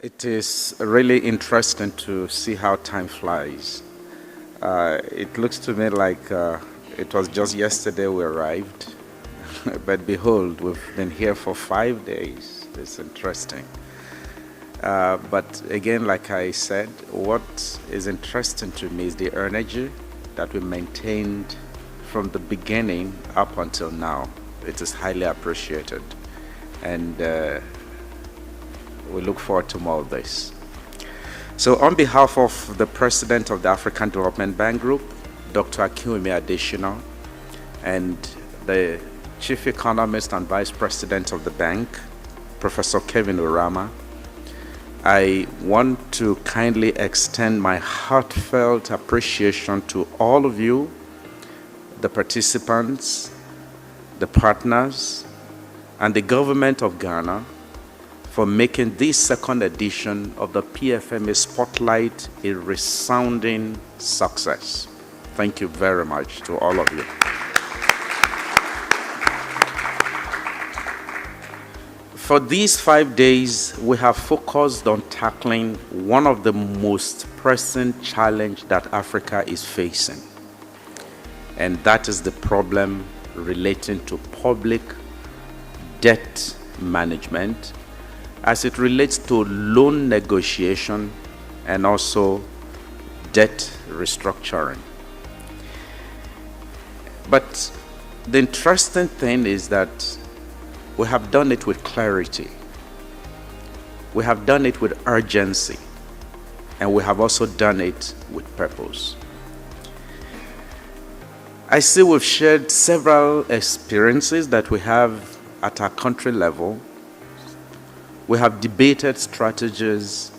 It is really interesting to see how time flies. It looks to me like it was just yesterday we arrived, but behold, we've been here for 5 days. It's interesting. But again, like I said, what is interesting to me is the energy that we maintained from the beginning up until now. It is highly appreciated. And we look forward to more of this. So on behalf of the President of the African Development Bank Group, Dr. Akinwumi Adesina, and the Chief Economist and Vice President of the bank, Professor Kevin Urama, I want to kindly extend my heartfelt appreciation to all of you, the participants, the partners, and the government of Ghana for making this second edition of the PFMA Spotlight a resounding success. Thank you very much to all of you. For these 5 days, we have focused on tackling one of the most pressing challenges that Africa is facing, and that is the problem relating to public debt management as it relates to loan negotiation and also debt restructuring. But the interesting thing is that we have done it with clarity. We have done it with urgency. And we have also done it with purpose. I see we've shared several experiences that we have at our country level. We have debated strategies.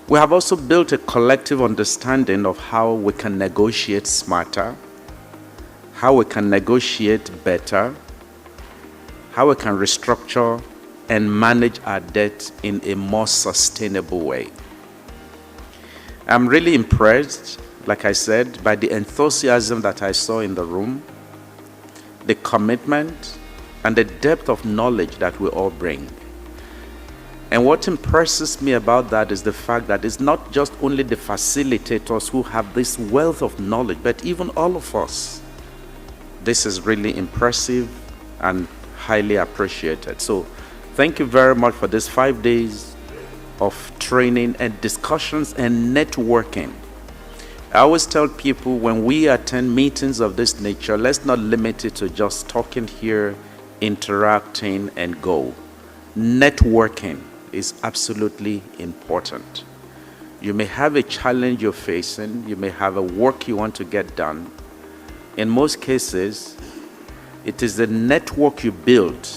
We have also built a collective understanding of how we can negotiate smarter, how we can negotiate better, how we can restructure and manage our debt in a more sustainable way. I'm really impressed, like I said, by the enthusiasm that I saw in the room, the commitment, and the depth of knowledge that we all bring. And what impresses me about that is the fact that it's not just only the facilitators who have this wealth of knowledge, but even all of us. This is really impressive and highly appreciated. So thank you very much for this 5 days of training and discussions and networking. I always tell people when we attend meetings of this nature, let's not limit it to just talking here, interacting, and go. Networking is absolutely important. You may have a challenge you're facing, you may have a work you want to get done. In most cases, it is the network you build.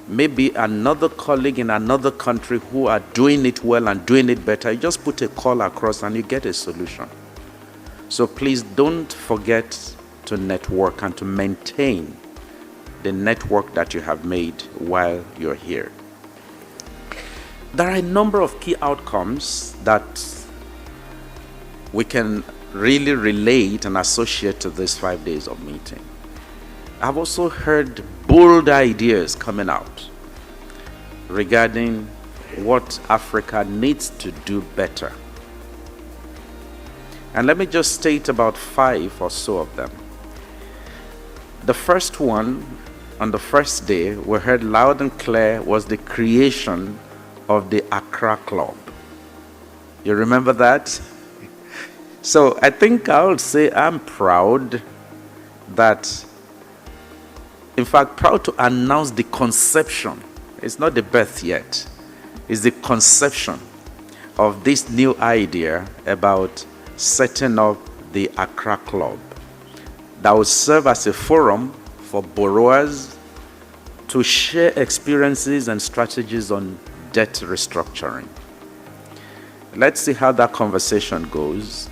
Maybe another colleague in another country who are doing it well and doing it better, you just put a call across and you get a solution. So please don't forget to network and to maintain the network that you have made while you're here. There are a number of key outcomes that we can really relate and associate to these 5 days of meeting. I've also heard bold ideas coming out regarding what Africa needs to do better. And let me just state about 5 or so of them. The first one, on the first day, we heard loud and clear, was the creation of the Accra Club. You remember that? So I think I would say I'm proud that, in fact, proud to announce the conception. It's not the birth yet. It's the conception of this new idea about setting up the Accra Club that will serve as a forum for borrowers to share experiences and strategies on debt restructuring. Let's see how that conversation goes.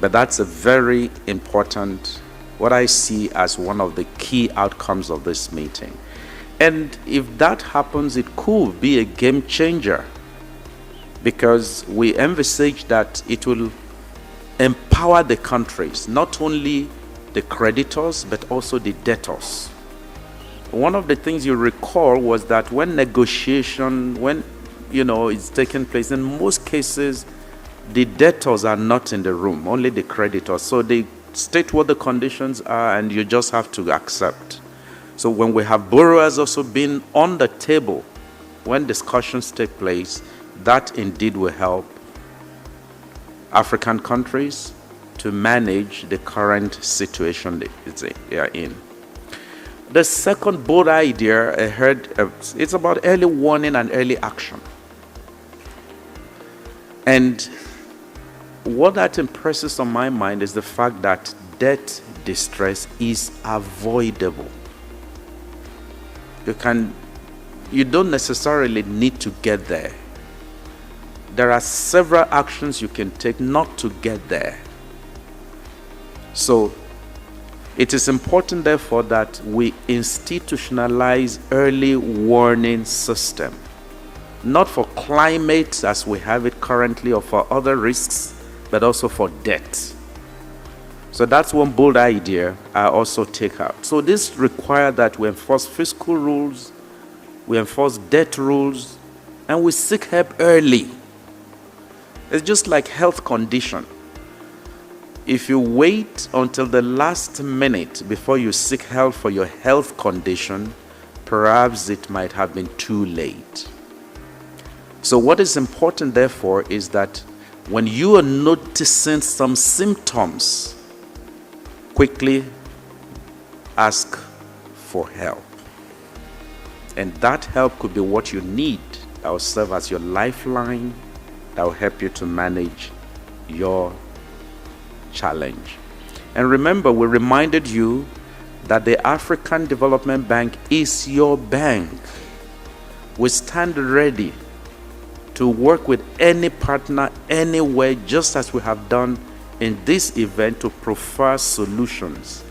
But that's a very important, what I see as one of the key outcomes of this meeting. And if that happens, it could be a game changer, because we envisage that it will empower the countries, not only the creditors, but also the debtors. One of the things you recall was that when is taking place, in most cases, the debtors are not in the room, only the creditors. So they state what the conditions are, and you just have to accept. So when we have borrowers also being on the table, when discussions take place, that indeed will help African countries to manage the current situation they are in. The second bold idea I heard, it's about early warning and early action. And what that impresses on my mind is the fact that debt distress is avoidable. You don't necessarily need to get there. There are several actions you can take not to get there. So it is important, therefore, that we institutionalize early warning system, not for climate as we have it currently or for other risks, but also for debt. So that's one bold idea I also take out. So this requires that we enforce fiscal rules, we enforce debt rules, and we seek help early. It's just like health condition. If you wait until the last minute before you seek help for your health condition, perhaps it might have been too late. So what is important, therefore, is that when you are noticing some symptoms, quickly ask for help. And that help could be what you need. That will serve as your lifeline. That will help you to manage your challenge. And remember, we reminded you that the African Development Bank is your bank. We stand ready to work with any partner anywhere, just as we have done in this event, to proffer solutions.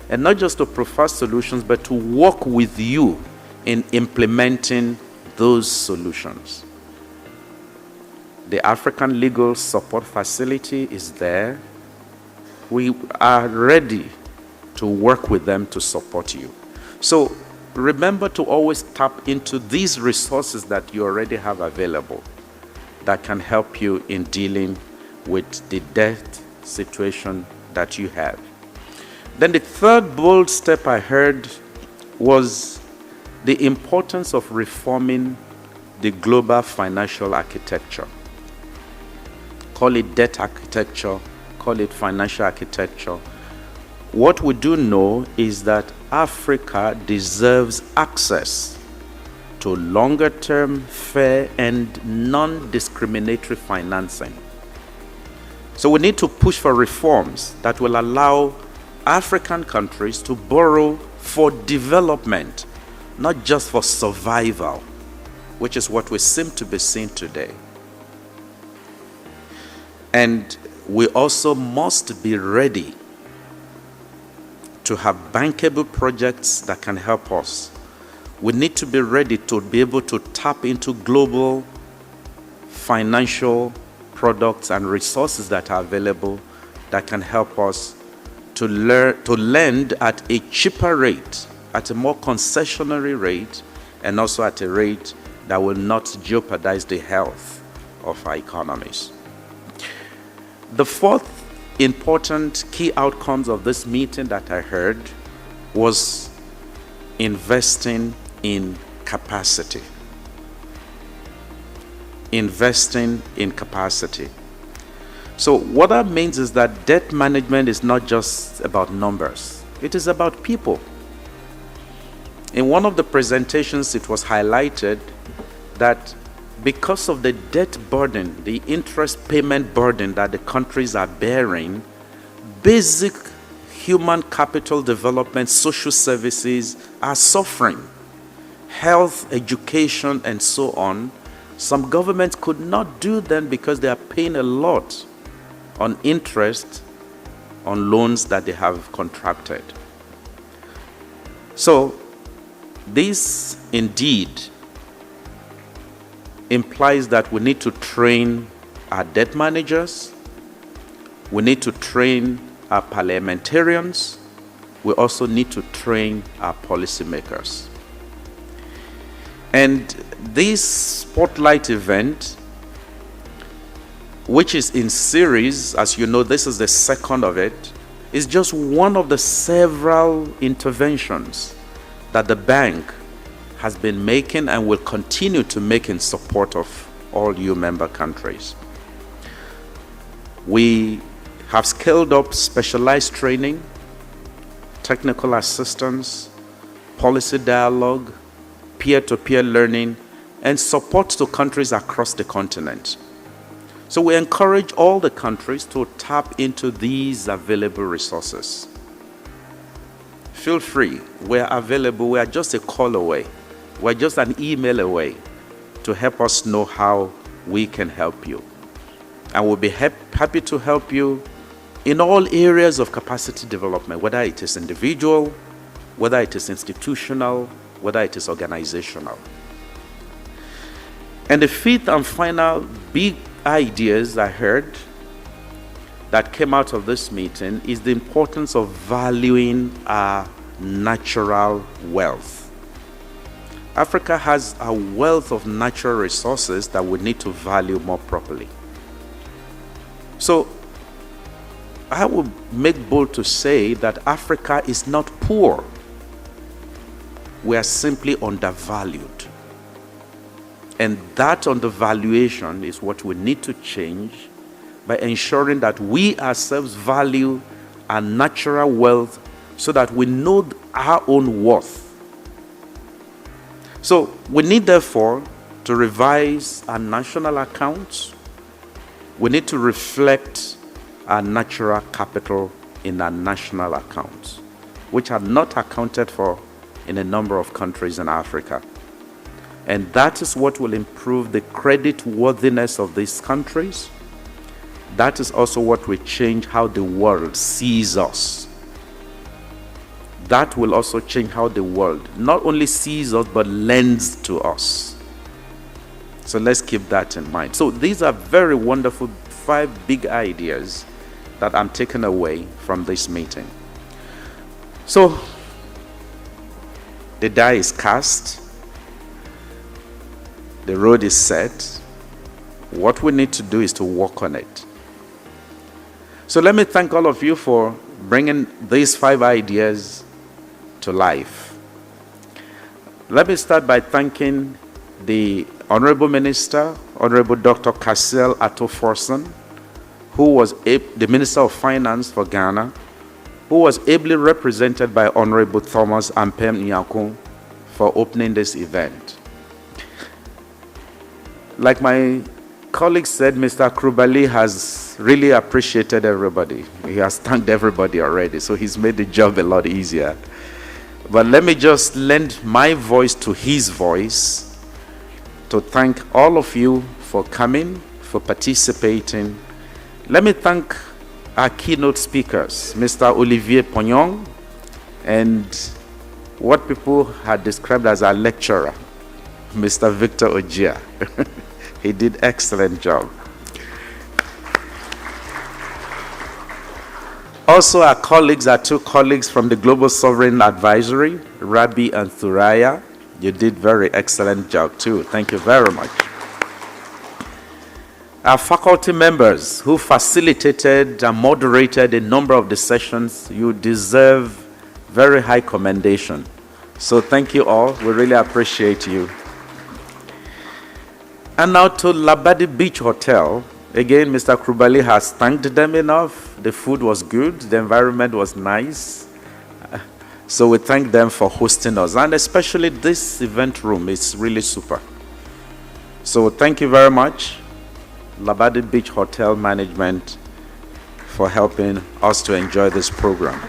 And not just to proffer solutions, but to work with you in implementing those solutions. The African Legal Support Facility is there. We are ready to work with them to support you. So remember to always tap into these resources that you already have available that can help you in dealing with the debt situation that you have. Then the third bold step I heard was the importance of reforming the global financial architecture. Call it debt architecture, call it financial architecture. What we do know is that Africa deserves access to longer-term, fair, and non-discriminatory financing. So we need to push for reforms that will allow African countries to borrow for development, not just for survival, which is what we seem to be seeing today. And we also must be ready to have bankable projects that can help us. We need to be ready to be able to tap into global financial products and resources that are available that can help us to lend at a cheaper rate, at a more concessionary rate, and also at a rate that will not jeopardize the health of our economies. The fourth important key outcomes of this meeting that I heard was investing in capacity. Investing in capacity. So what that means is that debt management is not just about numbers. It is about people. In one of the presentations, it was highlighted that because of the debt burden, the interest payment burden that the countries are bearing, basic human capital development, social services are suffering. Health, education, and so on. Some governments could not do them because they are paying a lot on interest on loans that they have contracted. So this indeed implies that we need to train our debt managers, we need to train our parliamentarians, we also need to train our policymakers. And this spotlight event, which is in series, as you know, this is the second of it, is just one of the several interventions that the bank has been making and will continue to make in support of all EU member countries. We have scaled up specialized training, technical assistance, policy dialogue, peer-to-peer learning, and support to countries across the continent. So we encourage all the countries to tap into these available resources. Feel free, we're available, we are just a call away. We're just an email away to help us know how we can help you. And we'll be happy to help you in all areas of capacity development, whether it is individual, whether it is institutional, whether it is organizational. And the fifth and final big ideas I heard that came out of this meeting is the importance of valuing our natural wealth. Africa has a wealth of natural resources that we need to value more properly. So I would make bold to say that Africa is not poor. We are simply undervalued. And that undervaluation is what we need to change by ensuring that we ourselves value our natural wealth so that we know our own worth. So we need, therefore, to revise our national accounts. We need to reflect our natural capital in our national accounts, which are not accounted for in a number of countries in Africa. And that is what will improve the credit worthiness of these countries. That is also what will change how the world sees us. That will also change how the world not only sees us, but lends to us. So let's keep that in mind. So these are very wonderful 5 big ideas that I'm taking away from this meeting. So the die is cast. The road is set. What we need to do is to work on it. So let me thank all of you for bringing these 5 ideas to life. Let me start by thanking the Honorable Minister, Honorable Dr. Cassiel Atto-Forson, who was the Minister of Finance for Ghana, who was ably represented by Honorable Thomas Ampem Nyakun for opening this event. Like my colleague said, Mr. Krubali has really appreciated everybody. He has thanked everybody already, so he's made the job a lot easier. But let me just lend my voice to his voice to thank all of you for coming, for participating. Let me thank our keynote speakers, Mr. Olivier Pognon, and what people had described as our lecturer, Mr. Victor Ojia. He did excellent job. Also, our 2 colleagues from the Global Sovereign Advisory, Rabi and Thuraya. You did very excellent job too. Thank you very much. Our faculty members who facilitated and moderated a number of the sessions, you deserve very high commendation. So thank you all. We really appreciate you. And now to Labadi Beach Hotel. Again, Mr. Krubali has thanked them enough. The food was good. The environment was nice. So we thank them for hosting us. And especially this event room is really super. So thank you very much, Labadi Beach Hotel Management, for helping us to enjoy this program.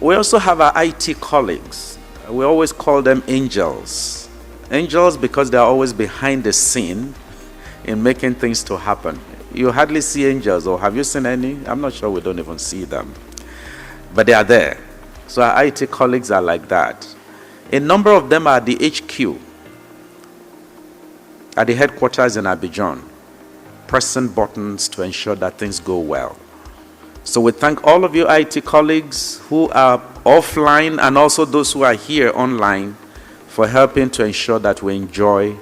We also have our IT colleagues. We always call them angels. Angels because they are always behind the scene in making things to happen. You hardly see angels, or have you seen any? I'm not sure, we don't even see them. But they are there. So our IT colleagues are like that. A number of them are at the HQ, at the headquarters in Abidjan, pressing buttons to ensure that things go well. So we thank all of you IT colleagues who are offline and also those who are here online for helping to ensure that we enjoy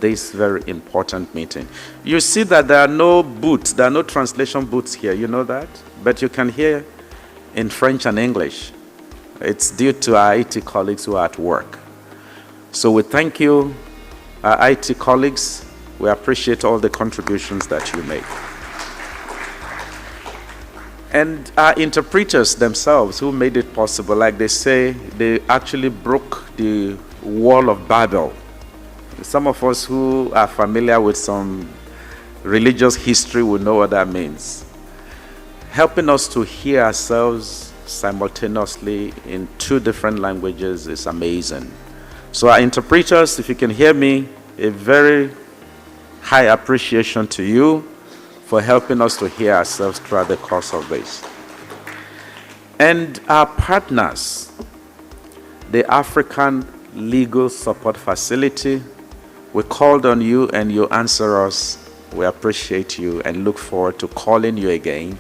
this very important meeting. You see that there are no booths, there are no translation booths here, you know that? But you can hear in French and English. It's due to our IT colleagues who are at work. So we thank you, our IT colleagues. We appreciate all the contributions that you make. And our interpreters themselves who made it possible, like they say, they actually broke the wall of Babel. Some of us who are familiar with some religious history will know what that means. Helping us to hear ourselves simultaneously in 2 different languages is amazing. So our interpreters, if you can hear me, a very high appreciation to you for helping us to hear ourselves throughout the course of this. And our partners, the African Legal Support Facility, we called on you and you answer us. We appreciate you and look forward to calling you again.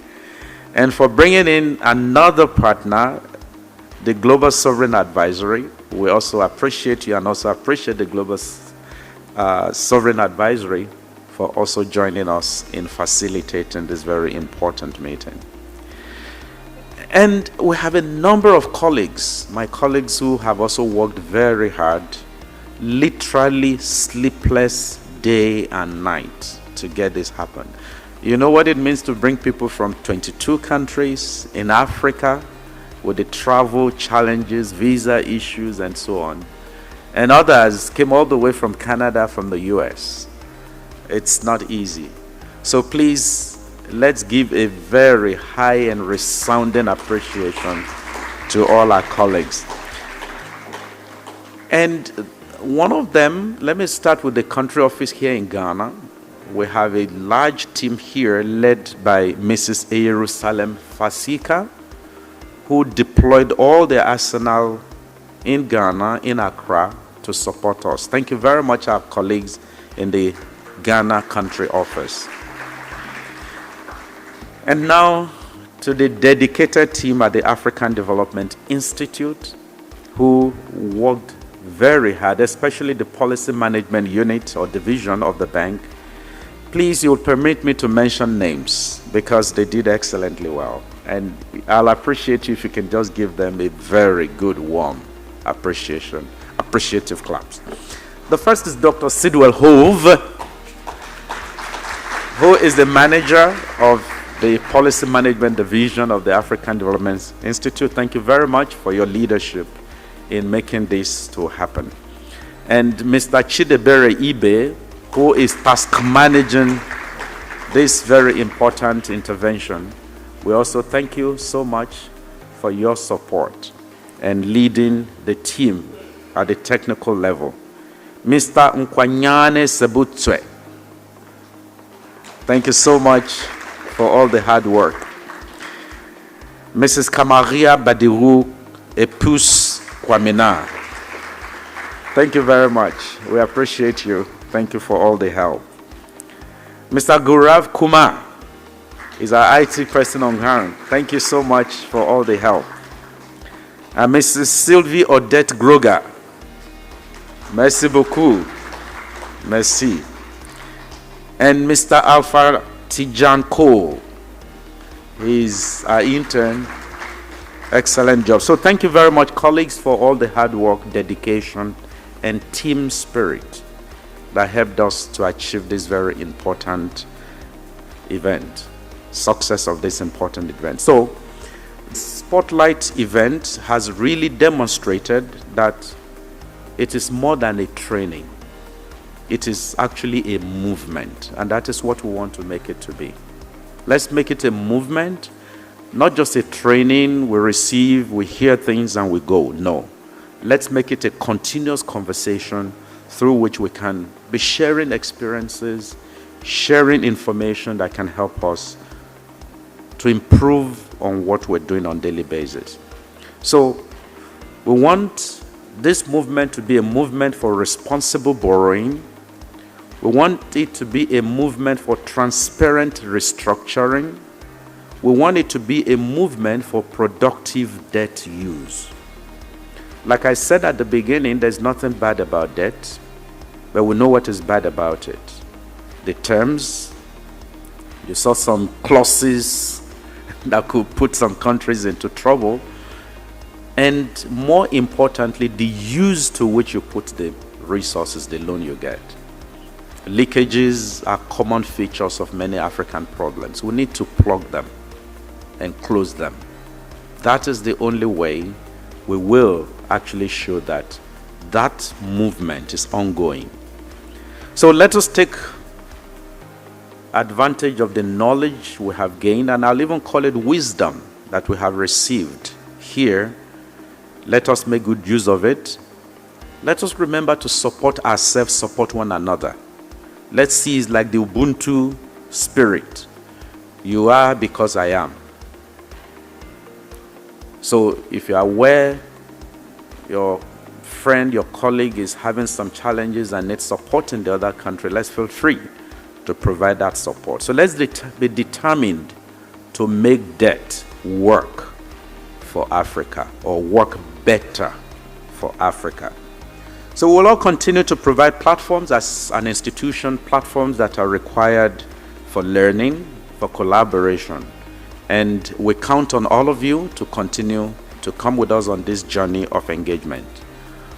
And for bringing in another partner, the Global Sovereign Advisory, we also appreciate you and also appreciate the Global Sovereign Advisory for also joining us in facilitating this very important meeting. And we have a number of colleagues, my colleagues who have also worked very hard, literally sleepless day and night to get this happen. You know what it means to bring people from 22 countries in Africa with the travel challenges, visa issues, and so on. And others came all the way from Canada, from the US. It's not easy. So please, let's give a very high and resounding appreciation to all our colleagues. And one of them, let me start with the country office here in Ghana. We have a large team here led by Mrs. Jerusalem Fasika, who deployed all their arsenal in Ghana, in Accra, to support us. Thank you very much, our colleagues in the Ghana country office. And now to the dedicated team at the African Development Institute, who worked very hard, especially the policy management unit or division of the bank. Please, you'll permit me to mention names because they did excellently well. And I'll appreciate you if you can just give them a very good, warm appreciative claps. The first is Dr. Sidwell Hove, who is the manager of the Policy Management Division of the African Development Institute. Thank you very much for your leadership in making this to happen. And Mr. Chidebere Ibe, who is task managing this very important intervention. We also thank you so much for your support and leading the team at the technical level. Mr. Nkwanyane Sebutswe, thank you so much for all the hard work. Mrs. Kamaria Badiru Epus Kwamina, thank you very much. We appreciate you. Thank you for all the help. Mr. Gaurav Kumar is our IT person on hand. Thank you so much for all the help. And Mrs. Sylvie Odette Groga, merci beaucoup. Merci. And Mr. Alpha Tijan Cole, he's our intern. Excellent job. So thank you very much, colleagues, for all the hard work, dedication, and team spirit that helped us to achieve this very important event, success of this important event. So, Spotlight event has really demonstrated that it is more than a training. It is actually a movement, and that is what we want to make it to be. Let's make it a movement, not just a training, we receive, we hear things, and we go. No. Let's make it a continuous conversation through which we can be sharing experiences, sharing information that can help us to improve on what we're doing on a daily basis. So we want this movement to be a movement for responsible borrowing. We want it to be a movement for transparent restructuring. We want it to be a movement for productive debt use. Like I said at the beginning, there's nothing bad about debt, but we know what is bad about it. The terms, you saw some clauses that could put some countries into trouble, and more importantly, the use to which you put the resources, the loan you get. Leakages are common features of many African problems. We need to plug them and close them. That is the only way we will actually show that that movement is ongoing. So let us take advantage of the knowledge we have gained, and I'll even call it wisdom that we have received here. Let us make good use of it. Let us remember to support ourselves, support one another. Let's see it's like the Ubuntu spirit. You are because I am. So if you are aware your friend, your colleague is having some challenges and needs support in the other country, let's feel free to provide that support. So let's be determined to make debt work for Africa, or work better for Africa. So we'll all continue to provide platforms as an institution, platforms that are required for learning, for collaboration. And we count on all of you to continue to come with us on this journey of engagement.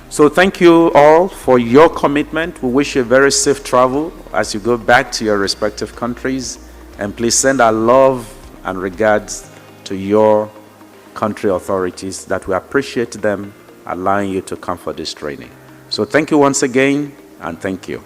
So thank you all for your commitment. We wish you a very safe travel as you go back to your respective countries. And please send our love and regards to your country authorities, that we appreciate them allowing you to come for this training. So thank you once again, and thank you.